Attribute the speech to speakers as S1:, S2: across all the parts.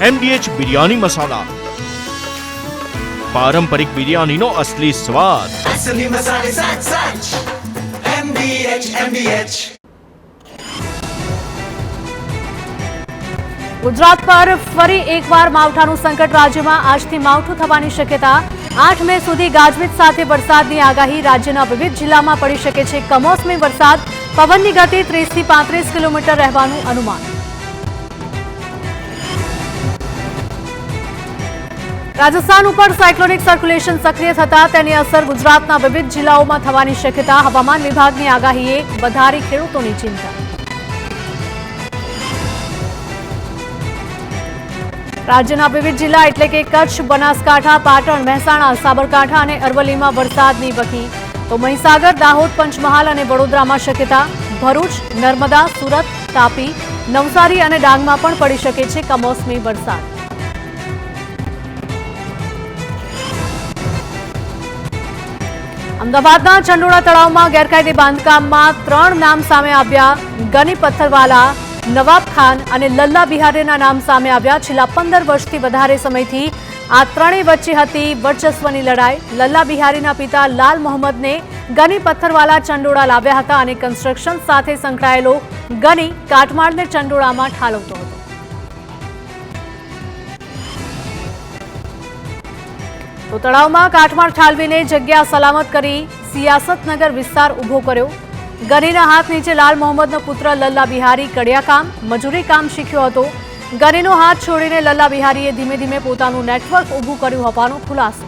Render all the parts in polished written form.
S1: MDH biryani મસાલા, પારંપરિક બિરયાનીનો અસલી સ્વાદ.
S2: असली मसाले सच सच MDH.
S3: ગુજરાત પર ફરી એકવાર માવઠાનું સંકટ. રાજ્યમાં આજથી માવઠું થવાની શક્યતા. 8 મે સુધી ગાજવીજ સાથે વરસાદની આગાહી. રાજ્યના વિવિધ જિલ્લામાં પડી શકે છે કમોસમી વરસાદ. પવનની ગતિ 30 થી 35 કિલોમીટર રહેવાનું અનુમાન. રાજસ્થાન ઉપર સાયક્લોનિક સર્ક્યુલેશન સક્રિય થતા તેની અસર ગુજરાતના વિવિધ જિલ્લાઓમાં થવાની શક્યતા. હવામાન વિભાગની આગાહીએ વધારી ખેડૂતોની ચિંતા. રાજ્યના વિવિધ જિલ્લા એટલે કે કચ્છ, બનાસકાંઠા, પાટણ, મહેસાણા, સાબરકાંઠા અને અરવલ્લીમાં વરસાદની વકી. તો મહીસાગર, દાહોદ, પંચમહાલ અને વડોદરામાં શક્યતા. ભરૂચ, નર્મદા, સુરત, તાપી, નવસારી અને ડાંગમાં પણ પડી શકે છે કમોસમી વરસાદ. અમદાવાદના ચંડોળા તળાવમાં ગેરકાયદે બાંધકામમાં 3 નામ સામે આવ્યા. ગની પથ્થરવાલા, નવાબ ખાન અને લલ્લા બિહારીના નામ સામે આવ્યા. છેલ્લા 15 વર્ષથી વધારે સમયથી આ ત્રણેય વચ્ચે હતી વર્ચસ્વની લડાઈ. લલ્લા બિહારીના પિતા લાલ મોહમ્મદને ગની પથ્થરવાલા ચંડોળા લાવ્યા હતા અને કન્સ્ટ્રક્શન સાથે સંકળાયેલો ગની કાટમાળને ચંડોળામાં ઠાલવતો હતો. તો તળાવમાં કાટમાળ ઠાલવીને જગ્યા સલામત કરી સિયાસતનગર વિસ્તાર ઉભો કર્યો. ગનીના હાથ નીચે લાલ મોહમ્મદનો પુત્ર લલ્લા બિહારી કડિયા કામ, મજૂરી કામ શીખ્યો હતો. ગનીનો હાથ છોડીને લલ્લા બિહારીએ ધીમે ધીમે પોતાનું નેટવર્ક ઊભું કર્યું હોવાનો ખુલાસો.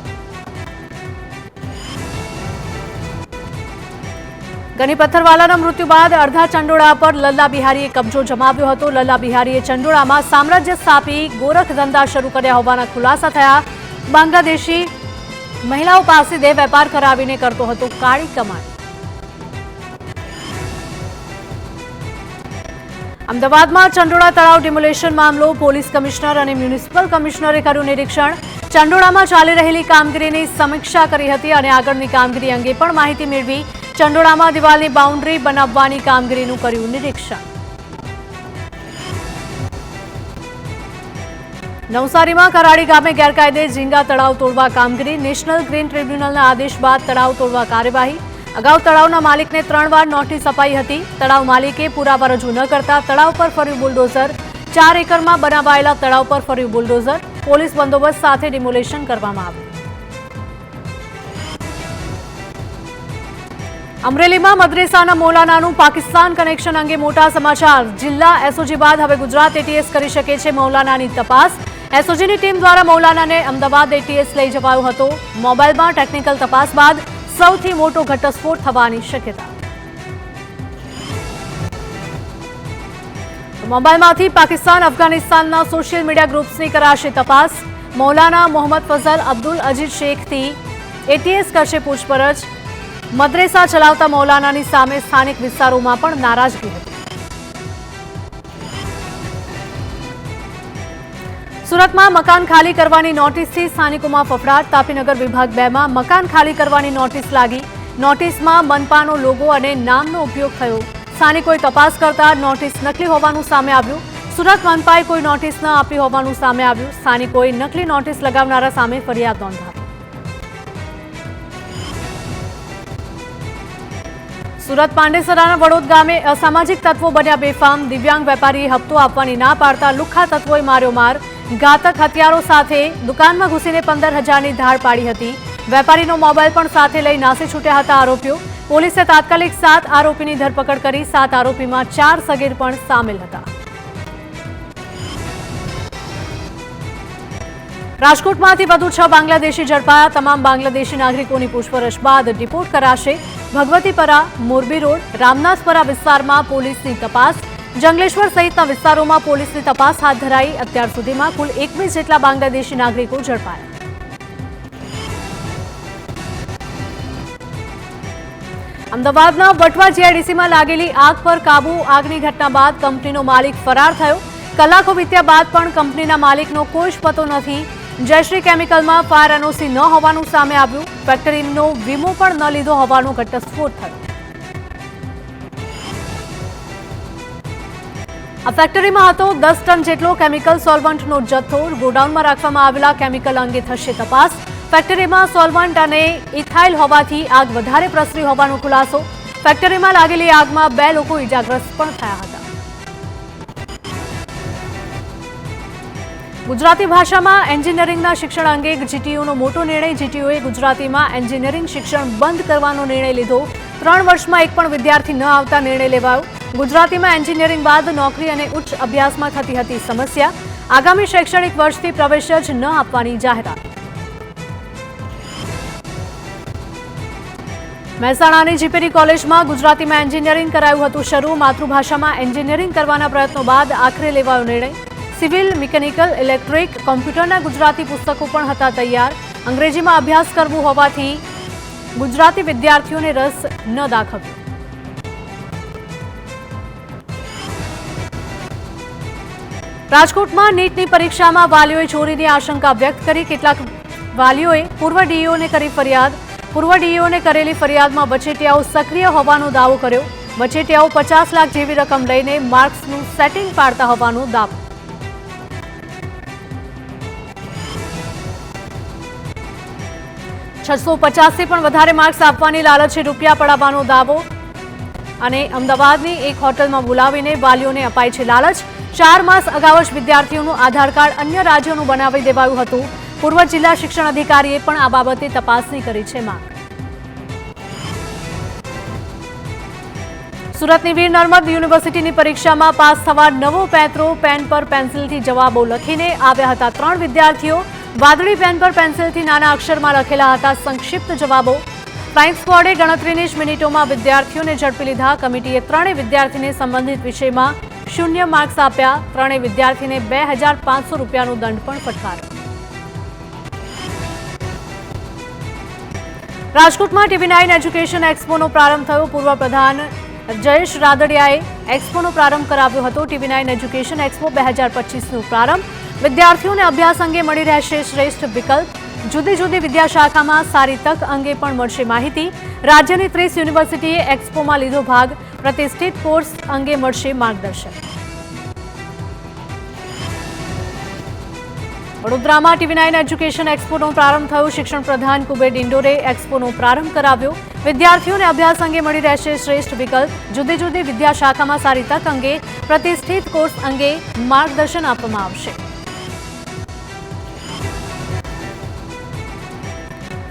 S3: ગની પથ્થરવાલાના મૃત્યુ બાદ અડધા ચંડોળા પર લલ્લા બિહારીએ કબજો જમાવ્યો હતો. લલ્લા બિહારીએ ચંડોળામાં સામ્રાજ્ય સ્થાપી ગોરખ ધંધા શરૂ કર્યા હોવાના ખુલાસા થયા. બાંગ્લાદેશી મહિલાઓ પાસે દેહ વેપાર કરાવીને કરતો હતો કાળી કમાણી. અમદાવાદમાં ચંડોળા તળાવ ડિમોલેશન મામલો. પોલીસ કમિશનર અને મ્યુનિસિપલ કમિશનરે કર્યું નિરીક્ષણ. ચંડોળામાં ચાલી રહેલી કામગીરીની સમીક્ષા કરી હતી અને આગળની કામગીરી અંગે પણ માહિતી મેળવી. ચંડોળામાં દિવાલની બાઉન્ડ્રી બનાવવાની કામગીરીનું કર્યું નિરીક્ષણ. નવસારીમાં કરાડી ગામે ગેરકાયદે ઝીંગા તળાવ તોડવા કામગીરી. નેશનલ ગ્રીન ટ્રિબ્યુનલના આદેશ બાદ તળાવ તોડવા કાર્યવાહી. અગાઉ તળાવના માલિકને 3 વાર નોટિસ અપાઈ હતી. તળાવ માલિકે પુરાવા રજૂ ન કરતા તળાવ પર ફર્યું બુલડોઝર. 4 એકરમાં બનાવાયેલા તળાવ પર ફર્યું બુલડોઝર. પોલીસ બંદોબસ્ત સાથે ડિમોલેશન કરવામાં આવ્યું. અમરેલીમાં મદ્રેસાના મૌલાનાનું પાકિસ્તાન કનેક્શન અંગે મોટા સમાચાર. જિલ્લા એસઓજી બાદ હવે ગુજરાત એટીએસ કરી શકે છે મૌલાનાની તપાસ. એસઓજીની ટીમ દ્વારા મૌલાનાને અમદાવાદ એટીએસ લઈ જવાયો હતો. મોબાઈલમાં ટેકનિકલ તપાસ બાદ સૌથી મોટો ઘટસ્ફોટ થવાની શક્યતા. મોબાઈલમાંથી પાકિસ્તાન, અફઘાનિસ્તાનના સોશિયલ મીડિયા ગ્રુપ્સની કરાશે તપાસ. મૌલાના મોહમ્મદ ફઝલ અબ્દુલ અજીઝ શેખથી એટીએસ કરશે પૂછપરછ. મદ્રેસા ચલાવતા મૌલાનાની સામે સ્થાનિક વિસ્તારોમાં પણ નારાજગી હતી. સુરતમાં મકાન ખાલી કરવાની નોટિસથી સ્થાનિકોમાં ફફડાટ. તાપીનગર વિભાગ 2માં મકાન ખાલી કરવાની નોટિસ લાગી. નોટિસમાં મનપાનો લોગો અને નામનો ઉપયોગ થયો. સ્થાનિકોએ તપાસ કરતા નોટિસ નકલી હોવાનું સામે આવ્યું. સુરત મનપાએ કોઈ નોટિસ ન આપી હોવાનું સામે આવ્યું. સ્થાનિકોએ નકલી નોટિસ લગાવનારા સામે ફરિયાદ નોંધાવી. સુરત પાંડેસરાના વડોદ ગામે અસામાજિક તત્વો બન્યા બેફામ. દિવ્યાંગ વેપારીએ હપ્તો આપવાની ના પાડતા લુખ્ખા તત્વોએ માર્યો માર. ઘાતક હથિયારો સાથે દુકાનમાં ઘૂસીને 15,000ની ધાડ પાડી હતી. વેપારીનો મોબાઈલ પણ સાથે લઈ નાસી છૂટ્યા હતા આરોપીઓ. પોલીસે તાત્કાલિક 7 આરોપીની ધરપકડ કરી. 7 આરોપીમાં 4 સગીર પણ સામેલ હતા. રાજકોટમાંથી વધુ 6 બાંગ્લાદેશી ઝડપાયા. તમામ બાંગ્લાદેશી નાગરિકોની પૂછપરછ બાદ ડિપોર્ટ કરાશે. ભગવતીપરા, મોરબી રોડ, રામનાથપરા વિસ્તારમાં પોલીસની તપાસ. જંગલેશ્વર સહિતના વિસ્તારોમાં પોલીસની તપાસ હાથ ધરાઈ. અત્યાર સુધીમાં કુલ 21 જેટલા બાંગ્લાદેશી નાગરિકો ઝડપાયા. અમદાવાદના વટવા જીઆઈડીસીમાં લાગેલી આગ પર કાબુ. આગની ઘટના બાદ કંપનીનો માલિક ફરાર થયો. કલાકો વીત્યા બાદ પણ કંપનીના માલિકનો કોઈ જ પતો નથી. જયશ્રી કેમિકલમાં ફાયર એનઓસી ન હોવાનું સામે આવ્યું. ફેક્ટરીનો વીમો પણ ન લીધો હોવાનો ઘટસ્ફોટ થયો. આ ફેક્ટરીમાં હતો 10 ટન જેટલો કેમિકલ સોલ્વન્ટનો જથ્થો. ગોડાઉનમાં રાખવામાં આવેલા કેમિકલ અંગે થશે તપાસ. ફેક્ટરીમાં સોલ્વન્ટ અને ઇથાઇલ હોવાથી આગ વધારે પ્રસરી હોવાનો ખુલાસો. ફેક્ટરીમાં લાગેલી આગમાં 2 લોકો ઇજાગ્રસ્ત પણ થયા હતા. ગુજરાતી ભાષામાં એન્જિનિયરિંગના શિક્ષણ અંગે જીટીયુનો મોટો નિર્ણય. જીટીયુએ ગુજરાતીમાં એન્જિનિયરિંગ શિક્ષણ બંધ કરવાનો નિર્ણય લીધો. 3 વર્ષમાં એક પણ વિદ્યાર્થી ન આવતા નિર્ણય લેવાયો. ગુજરાતીમાં એન્જિનિયરિંગ બાદ નોકરી અને ઉચ્ચ અભ્યાસમાં થતી હતી સમસ્યા. આગામી શૈક્ષણિક વર્ષથી પ્રવેશ જ ન આપવાની જાહેરાત. મહેસાણાની જીપીડી કોલેજમાં ગુજરાતીમાં એન્જિનિયરિંગ કરાયું હતું શરૂ. માતૃભાષામાં એન્જિનિયરિંગ કરવાના પ્રયત્નો બાદ આખરે લેવાયો નિર્ણય. સિવિલ, મિકેનિકલ, ઇલેક્ટ્રિક, કોમ્પ્યુટરના ગુજરાતી પુસ્તકો પણ હતા તૈયાર. અંગ્રેજીમાં અભ્યાસ કરવું હોવાથી ગુજરાતી વિદ્યાર્થીઓને રસ ન દાખવ્યો. રાજકોટમાં નીટની પરીક્ષામાં વાલીઓએ ચોરીની આશંકા વ્યક્ત કરી. કેટલાક વાલીઓએ પૂર્વ ડીઈઓને કરી ફરિયાદ. પૂર્વ ડીઈઓને કરેલી ફરિયાદમાં વચેટિયાઓ સક્રિય હોવાનો દાવો કર્યો. વચેટિયાઓ 50 લાખ જેવી રકમ લઈને માર્ક્સનું સેટિંગ પાડતા હોવાનો દાવો. $650 થી પણ વધારે માર્ક્સ આપવાની લાલચે રૂપિયા પડાવવાનો દાવો. અને અમદાવાદની એક હોટલમાં બોલાવીને વાલીઓને અપાય છે લાલચ. 4 માસ અગાઉ જ વિદ્યાર્થીઓનું આધાર કાર્ડ અન્ય રાજ્યોનું બનાવી દેવાયું હતું. પૂર્વ જિલ્લા શિક્ષણ અધિકારીએ પણ આ બાબતે તપાસણી કરી છે માંગ. સુરતની વીર નર્મદ યુનિવર્સિટીની પરીક્ષામાં પાસ થવા નવો પેત્રો પેન પર પેન્સિલથી જવાબો લખીને આવ્યા હતા 3 વિદ્યાર્થીઓ. વાદળી પેન પર પેન્સિલથી નાના અક્ષરમાં લખેલા હતા સંક્ષિપ્ત જવાબો. ફ્લાઇંગ સ્ક્વોડે ગણતરીની જ મિનિટોમાં વિદ્યાર્થીઓને ઝડપી લીધા. કમિટીએ 3 વિદ્યાર્થીને સંબંધિત વિષયમાં 0 માર્ક્સ આપ્યા. 3 વિદ્યાર્થીને ₹2500નો દંડ પણ ફટકાર્યો. રાજકોટમાં TV9 એજ્યુકેશન એક્સપોનો પ્રારંભ થયો. પૂર્વ પ્રધાન જયેશ રાદડિયાએ એક્સપોનો પ્રારંભ કરાવ્યો હતો. TV9 એજ્યુકેશન એક્સપો 2025નો પ્રારંભ. વિદ્યાર્થીઓને અભ્યાસ અંગે મળી રહેશે શ્રેષ્ઠ વિકલ્પ. જુદી જુદી વિદ્યાશાખામાં સારી તક અંગે પણ મળશે માહિતી. રાજ્યની 30 યુનિવર્સિટીએ એક્સપોમાં લીધો ભાગ. પ્રતિષ્ઠિત કોર્સ અંગે મળશે માર્ગદર્શન. વડોદરામાં TV9 એજ્યુકેશન એક્સપોનો પ્રારંભ થયો. શિક્ષણ પ્રધાન કુબેર ડિંડોરે એક્સપોનો પ્રારંભ કરાવ્યો. વિદ્યાર્થીઓને અભ્યાસ અંગે મળી રહેશે શ્રેષ્ઠ વિકલ્પ. જુદી જુદી વિદ્યાશાખામાં સારી તક અંગે પ્રતિષ્ઠિત કોર્સ અંગે માર્ગદર્શન આપવામાં આવશે.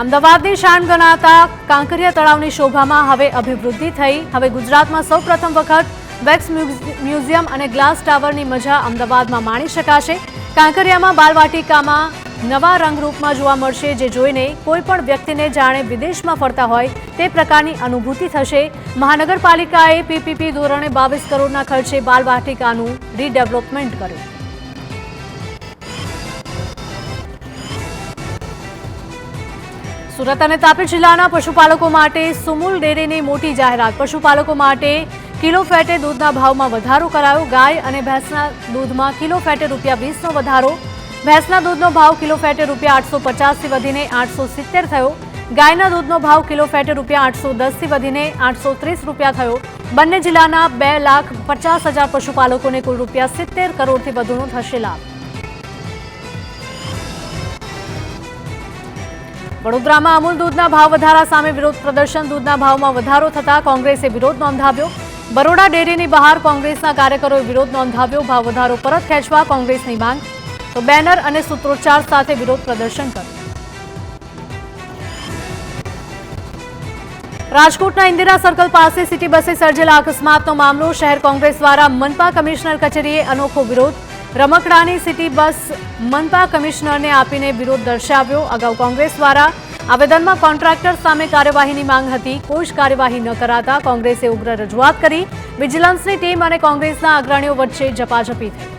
S3: અમદાવાદની શાન ગણાતા કાંકરિયા તળાવની શોભામાં હવે અભિવૃદ્ધિ થઈ. હવે ગુજરાતમાં સૌપ્રથમ વખત વેક્સ મ્યુઝિયમ અને ગ્લાસ ટાવરની મજા અમદાવાદમાં માણી શકાશે. કાંકરિયામાં બાલવાટિકામાં નવા રંગરૂપમાં જોવા મળશે, જે જોઈને કોઈ પણ વ્યક્તિને જાણે વિદેશમાં ફરતા હોય તે પ્રકારની અનુભૂતિ થશે. મહાનગરપાલિકાએ PPP ધોરણે 22 કરોડના ખર્ચે બાલવાટિકાનું રીડેવલપમેન્ટ કર્યું. સુરત અને તાપી જિલ્લાના પશુપાલકો માટે સુમુલ ડેરીની મોટી જાહેરાત. પશુપાલકો માટે કિલો ફેટે દૂધના ભાવમાં વધારો કરાયો. ગાય અને ભેંસના દૂધમાં કિલો ફેટે ₹20નો વધારો. ભેંસના દૂધનો ભાવ કિલો ફેટે ₹850 થી વધીને ₹870 થયો. ગાયના દૂધનો ભાવ કિલો ફેટે ₹810 થી વધીને ₹830 થયો. બંને જિલ્લાના 2,50,000 પશુપાલકોને કુલ ₹70 કરોડથી વધુનો થશે લાભ. વડોદરામાં અમૂલ દૂધના ભાવ વધારા સામે વિરોધ પ્રદર્શન. દૂધના ભાવમાં વધારો થતા કોંગ્રેસે વિરોધ નોંધાવ્યો. બરોડા ડેરીની બહાર કોંગ્રેસના કાર્યકરોએ વિરોધ નોંધાવ્યો. ભાવ વધારો પરત ખેંચવા કોંગ્રેસની માંગ. તો બેનર અને સૂત્રોચ્ચાર સાથે વિરોધ પ્રદર્શન કર્યું. રાજકોટના ઇન્દિરા સર્કલ પાસે સિટી બસે સર્જેલા અકસ્માતનો મામલો. શહેર કોંગ્રેસ દ્વારા મનપા કમિશનર કચેરીએ અનોખો વિરોધ. રમકડાની સિટી બસ મનપા કમિશનરને આપીને વિરોધ દર્શાવ્યો. અગાઉ કોંગ્રેસ દ્વારા આવેદનમાં કોન્ટ્રાક્ટર સામે કાર્યવાહીની માંગ હતી. કોઈ જ કાર્યવાહી ન કરાતા કોંગ્રેસે ઉગ્ર રજૂઆત કરી. વિજિલન્સની ટીમ અને કોંગ્રેસના અગ્રણીઓ વચ્ચે ઝપાઝપી થઈ.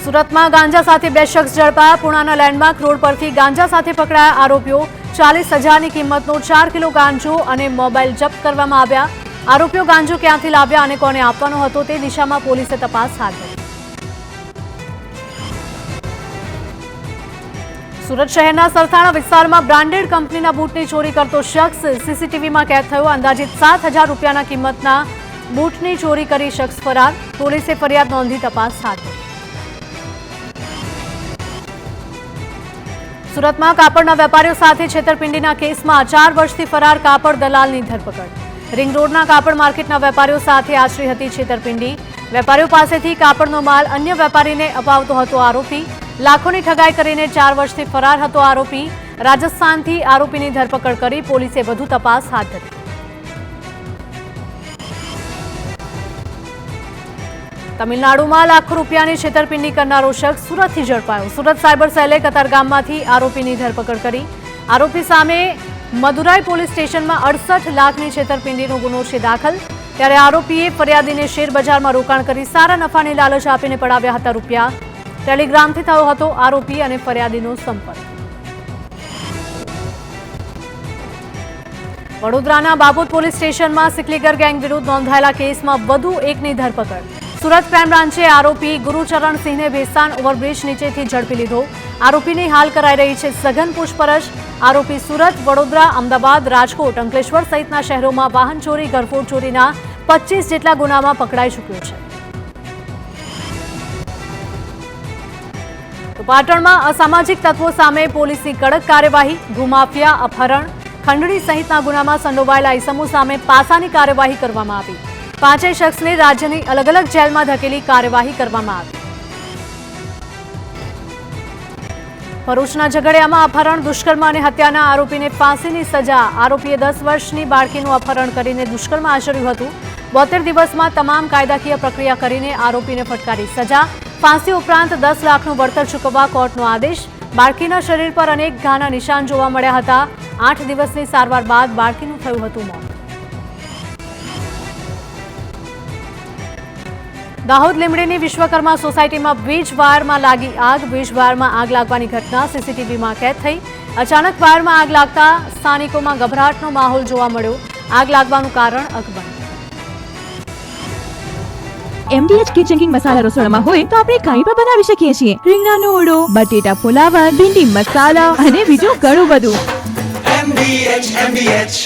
S3: સુરતમાં ગાંજા સાથે 2 શખ્સ ઝડપાયા. પુણાના લેન્ડમાર્ક રોડ પરથી ગાંજા સાથે પકડાયા આરોપીઓ. 40,000ની કિંમતનો 4 કિલો ગાંજો અને મોબાઈલ જપ્ત કરવામાં આવ્યા. આરોપીઓ ગાંજો ક્યાંથી લાવ્યા અને કોને આપવાનો હતો તે દિશામાં પોલીસે તપાસ હાથ ધરી. સુરત શહેરના સરથાણા વિસ્તારમાં બ્રાન્ડેડ કંપનીના બૂટની ચોરી કરતો શખ્સ સીસીટીવીમાં કેદ થયો. અંદાજિત 7,000 રૂપિયાના કિંમતના બૂટની ચોરી કરી શખ્સ ફરાર. પોલીસે ફરિયાદ નોંધી તપાસ હાથ ધરી. સુરતમાં કાપડના વેપારીઓ સાથે છેતરપિંડીના કેસમાં 4 વર્ષથી ફરાર કાપડ દલાલની ધરપકડ. રિંગ રોડના કાપડ માર્કેટના વેપારીઓ સાથે આચરી હતી છેતરપિંડી. વેપારીઓ પાસેથી કાપડનો માલ અન્ય વેપારીને અપાવતો હતો આરોપી. લાખોની ઠગાઈ કરીને 4 વર્ષથી ફરાર હતો આરોપી. રાજસ્થાનથી આરોપીની ધરપકડ કરી પોલીસે વધુ તપાસ હાથ ધરી. તમિલનાડુમાં લાખો રૂપિયાની છેતરપિંડી કરનારો શખ્સ સુરતથી ઝડપાયો. સુરત સાયબર સેલે કતારગામમાંથી આરોપીની ધરપકડ કરી. આરોપી સામે મદુરાઈ પોલીસ સ્ટેશનમાં 68 લાખની છેતરપિંડીનો ગુનો છે દાખલ. ત્યારે આરોપીએ ફરિયાદીને શેર બજારમાં રોકાણ કરી સારા નફાની લાલચ આપીને પડાવ્યા હતા રૂપિયા. ટેલિગ્રામથી થયો હતો આરોપી અને ફરિયાદીનો સંપર્ક. વડોદરાના બાબોદ પોલીસ સ્ટેશનમાં સિકલીગર ગેંગ વિરુદ્ધ નોંધાયેલા કેસમાં વધુ એકની ધરપકડ. સુરત ક્રાઇમ બ્રાન્ચે આરોપી ગુરુચરણ સિંહને ભેસ્તાન ઓવરબ્રિજ નીચેથી ઝડપી લીધો. આરોપીની હાલ કરાઈ રહી છે સઘન પૂછપરછ. આરોપી સુરત, વડોદરા, અમદાવાદ, રાજકોટ, અંકલેશ્વર સહિતના શહેરોમાં વાહન ચોરી, ઘરફોડ ચોરીના 25 જેટલા ગુનામાં પકડાઈ ચૂક્યો છે. તો પાટણમાં અસામાજિક તત્વો સામે પોલીસની કડક કાર્યવાહી. ભૂમાફિયા, અપહરણ, ખંડણી સહિતના ગુનામાં સંડોવાયેલા ઇસમો સામે પાસાની કાર્યવાહી કરવામાં આવી. 5 શખ્સને રાજ્યની અલગ અલગ જેલમાં ધકેલી કાર્યવાહી કરવામાં આવી. ભરૂચના ઝઘડિયામાં અપહરણ, દુષ્કર્મ અને હત્યાના આરોપીને ફાંસીની સજા. આરોપીએ 10 વર્ષની બાળકીનું અપહરણ કરીને દુષ્કર્મ આચર્યું હતું. 72 દિવસમાં તમામ કાયદાકીય પ્રક્રિયા કરીને આરોપીને ફટકારી સજા. ફાંસી ઉપરાંત 10 લાખનું વળતર ચૂકવવા કોર્ટનો આદેશ. બાળકીના શરીર પર અનેક ઘાના નિશાન જોવા મળ્યા હતા. 8 દિવસની સારવાર બાદ બાળકીનું થયું હતું મોત. દાહોદ લીમડીની વિશ્વકર્મા સોસાયટીમાં વીજ વાયરમાં લાગી આગ. વીજ વાયરમાં આગ લાગવાની ઘટના સીસીટીવીમાં કેદ થઈ. અચાનક વાયરમાં આગ લાગતા સ્થાનિકોમાં ગભરાટનો માહોલ જોવા મળ્યો. આગ લાગવાનું કારણ અકબંધ.
S4: MDH કિચન કિંગ મસાલા રસોડામાં હોય તો આપણે કાંઈ પણ બનાવી શકીએ છીએ. રીંગણાનો ઓળો, બટેટા ફુલાવર, ભીંડી મસાલા અને બીજું ઘણું બધું.
S2: MDH